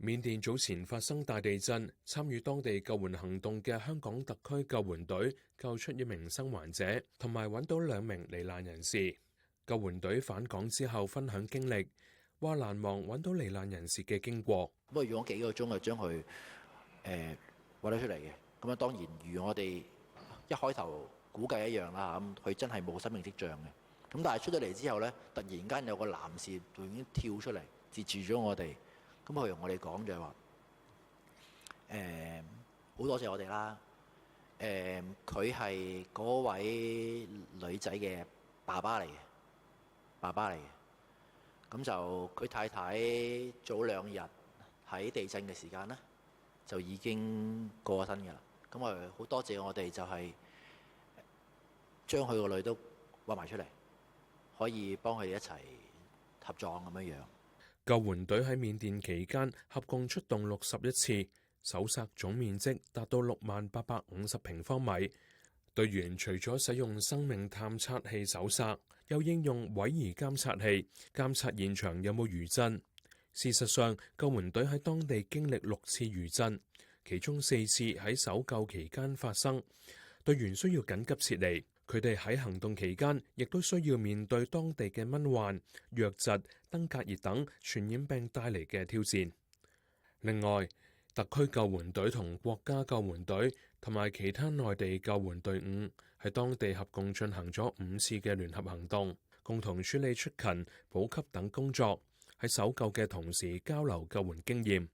緬甸早前發生大地震，參與當地救援行動嘅香港特區救援隊救出一名生還者，同埋揾到2名罹難人士。救援隊返港之後分享經歷，話難忘揾到罹難人士嘅經過。不過用咗幾個鐘就將佢揾得出嚟嘅。咁啊，當然如我哋一開頭估計一樣啦，咁佢真係冇生命跡象嘅。咁但係出咗嚟之後呢，突然間有個男士就已經跳出嚟截住咗我哋。咁佢同我哋講就係話，好多謝我哋啦。佢係嗰位女仔嘅爸爸嚟嘅。咁就佢太太早2日喺地震嘅時間呢，就已經過咗身㗎啦。咁我好多謝我哋就係將佢個女都揾埋出嚟，可以幫佢哋一齊合葬咁樣樣。救援隊喺緬甸期間合共出動61次，搜索總面積達到60850平方米。隊員除咗使用生命探測器搜索，又應用位移監察器監察現場有冇餘震。事實上，救援隊喺當地經歷6次餘震，其中4次喺搜救期間發生，隊員需要緊急撤離。佢哋喺行動期間，亦都需要面對當地嘅蚊患、瘧疾、登革熱等傳染病帶嚟嘅挑戰。另外，特區救援隊同國家救援隊同埋其他內地救援隊伍喺當地合共進行咗5次嘅聯合行動，共同處理出勤、補給等工作，喺搜救嘅同時交流救援經驗。